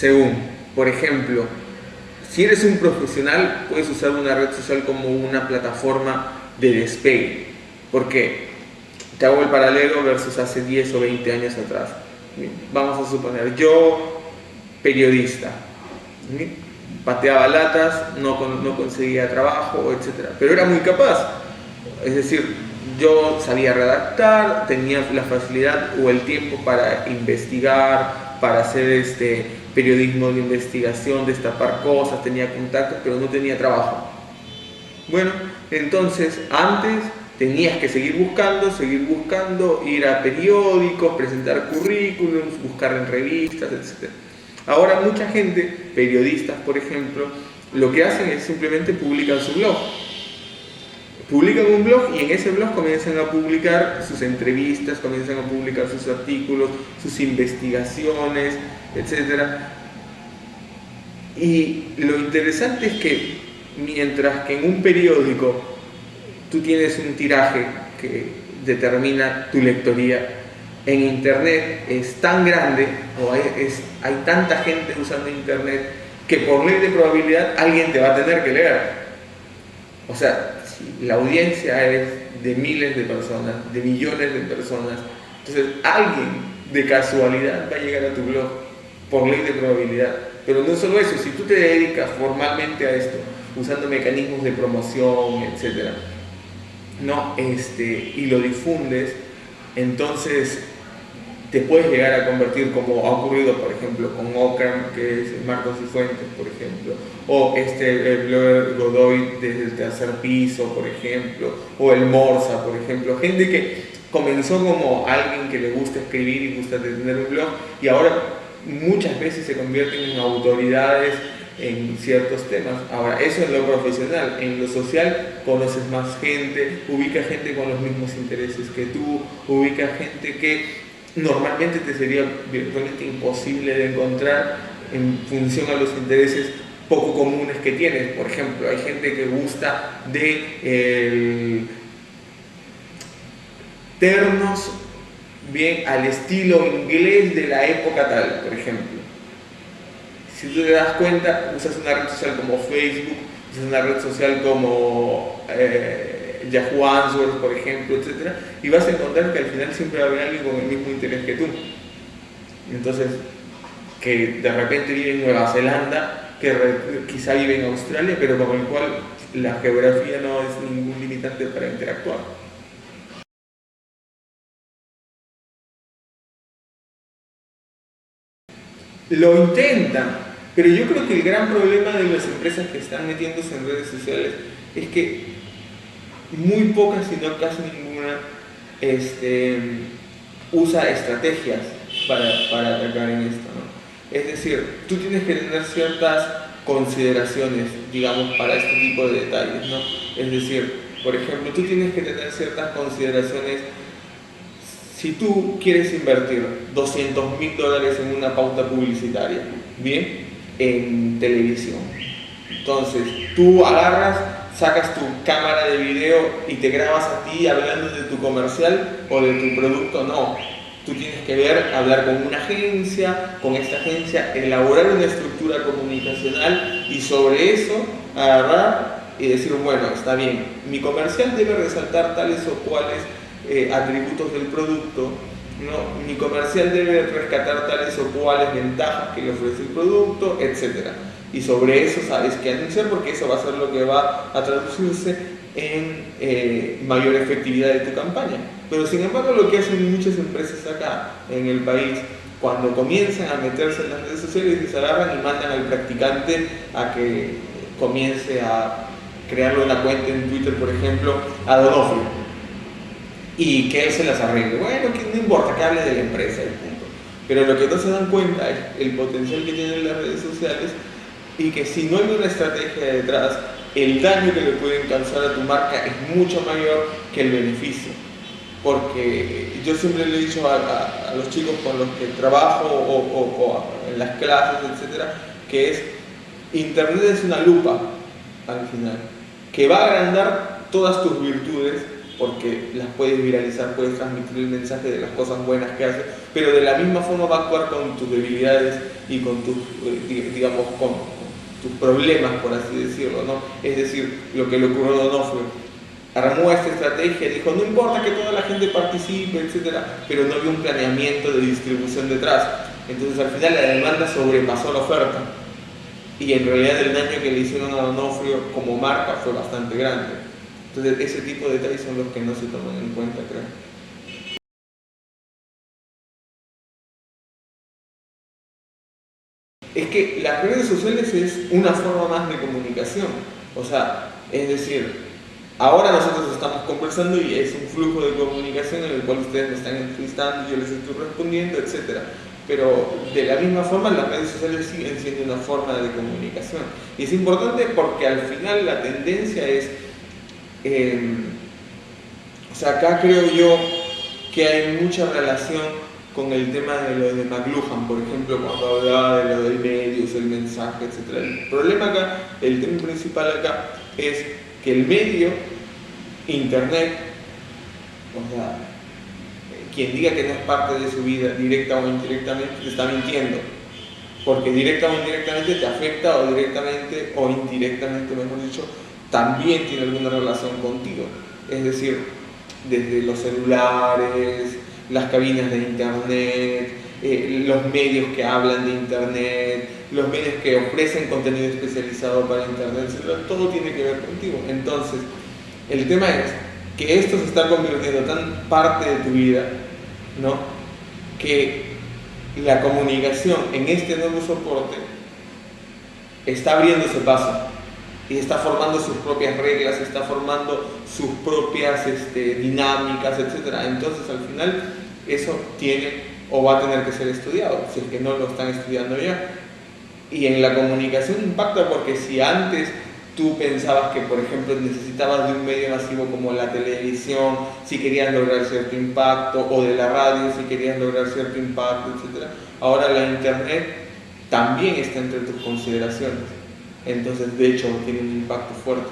Según, por ejemplo, si eres un profesional, puedes usar una red social como una plataforma de despegue. ¿Por qué? Te hago el paralelo versus hace 10 o 20 años atrás. Vamos a suponer, yo, periodista, pateaba latas, no conseguía trabajo, etc. Pero era muy capaz. Es decir, yo sabía redactar, tenía la facilidad o el tiempo para investigar, para hacer periodismo de investigación, destapar cosas, tenía contactos, pero no tenía trabajo. Bueno, entonces antes tenías que seguir buscando, ir a periódicos, presentar currículums, buscar en revistas, etc. Ahora mucha gente, periodistas por ejemplo, lo que hacen es simplemente publicar su blog. Publican un blog y en ese blog comienzan a publicar sus entrevistas, comienzan a publicar sus artículos, sus investigaciones, etc. Y lo interesante es que mientras que en un periódico tú tienes un tiraje que determina tu lectoría, en internet es tan grande o hay tanta gente usando internet que por ley de probabilidad alguien te va a tener que leer. O sea, si la audiencia es de miles de personas, de millones de personas, entonces alguien de casualidad va a llegar a tu blog por ley de probabilidad. Pero no solo eso, si tú te dedicas formalmente a esto, usando mecanismos de promoción, etc., ¿no? Y lo difundes, entonces te puedes llegar a convertir, como ha ocurrido por ejemplo con Ockham, que es Marcos y Fuentes, por ejemplo, o el blogger Godoy desde el tercer piso, por ejemplo, o el Morsa, por ejemplo, gente que comenzó como alguien que le gusta escribir y gusta tener un blog y ahora muchas veces se convierten en autoridades en ciertos temas. Ahora, eso en lo profesional. En lo social conoces más gente, ubicas gente con los mismos intereses que tú, ubicas gente que normalmente te sería virtualmente imposible de encontrar en función a los intereses poco comunes que tienes. Por ejemplo, hay gente que gusta de ternos bien al estilo inglés de la época tal, por ejemplo. Si tú te das cuenta, usas una red social como Facebook, usas una red social como Yahoo Answers, por ejemplo, etc. Y vas a encontrar que al final siempre va a haber alguien con el mismo interés que tú. Entonces, que de repente vive en Nueva Zelanda, que quizá vive en Australia, pero con el cual la geografía no es ningún limitante para interactuar. Lo intentan, pero yo creo que el gran problema de las empresas que están metiéndose en redes sociales es que muy pocas, si no casi ninguna, usa estrategias para atacar en esto, ¿no? Es decir, tú tienes que tener ciertas consideraciones, digamos, para este tipo de detalles, ¿no? Es decir, por ejemplo, tú tienes que tener ciertas consideraciones. Si tú quieres invertir $200.000 en una pauta publicitaria, bien, en televisión, entonces tú agarras, sacas tu cámara de video y te grabas a ti hablando de tu comercial o de tu producto, no. Tú tienes que hablar con una agencia, con esta agencia, elaborar una estructura comunicacional y sobre eso agarrar y decir, bueno, está bien, mi comercial debe resaltar tales o cuales atributos del producto, ¿no? Mi comercial debe rescatar tales o cuales ventajas que le ofrece el producto, etc. Y sobre eso sabes qué anunciar porque eso va a ser lo que va a traducirse en mayor efectividad de tu campaña. Pero sin embargo lo que hacen muchas empresas acá en el país, cuando comienzan a meterse en las redes sociales, se agarran y mandan al practicante a que comience a crearle una cuenta en Twitter, por ejemplo, a Donofrio, y que él se las arregle. Bueno, que no importa, que hable de la empresa, el punto. Pero lo que no se dan cuenta es el potencial que tienen las redes sociales y que si no hay una estrategia detrás, el daño que le pueden causar a tu marca es mucho mayor que el beneficio. Porque yo siempre le he dicho a los chicos con los que trabajo o en las clases, etcétera, que es Internet es una lupa al final, que va a agrandar todas tus virtudes, porque las puedes viralizar, puedes transmitir el mensaje de las cosas buenas que hace, pero de la misma forma va a actuar con tus debilidades y con tus, digamos, con tus problemas, por así decirlo, ¿no? Es decir, lo que le ocurrió a Donofrio, armó esta estrategia, dijo, no importa que toda la gente participe, etcétera, pero no había un planeamiento de distribución detrás. Entonces al final la demanda sobrepasó la oferta y en realidad el daño que le hicieron a Donofrio como marca fue bastante grande. Entonces ese tipo de detalles son los que no se toman en cuenta, creo. Es que las redes sociales es una forma más de comunicación. O sea, es decir, ahora nosotros estamos conversando y es un flujo de comunicación en el cual ustedes me están entrevistando, yo les estoy respondiendo, etc. Pero de la misma forma las redes sociales siguen siendo una forma de comunicación. Y es importante porque al final la tendencia es... o sea, acá creo yo que hay mucha relación con el tema de lo de McLuhan, por ejemplo, cuando hablaba de lo del medios, el mensaje, etc. El problema acá, el tema principal acá, es que el medio, internet, o sea, quien diga que no es parte de su vida, directa o indirectamente, te está mintiendo. Porque directa o indirectamente te afecta, o directamente o indirectamente, mejor dicho, también tiene alguna relación contigo. Es decir, desde los celulares, las cabinas de internet, los medios que hablan de internet, los medios que ofrecen contenido especializado para internet, etc. Todo tiene que ver contigo. Entonces, el tema es que esto se está convirtiendo tan parte de tu vida, ¿no? Que la comunicación en este nuevo soporte está abriéndose paso y está formando sus propias reglas, está formando sus propias dinámicas, etc. Entonces al final eso tiene o va a tener que ser estudiado, si es que no lo están estudiando ya. Y en la comunicación impacta porque si antes tú pensabas que, por ejemplo, necesitabas de un medio masivo como la televisión si querías lograr cierto impacto, o de la radio si querías lograr cierto impacto, etc., ahora la internet también está entre tus consideraciones. Entonces, de hecho, tiene un impacto fuerte.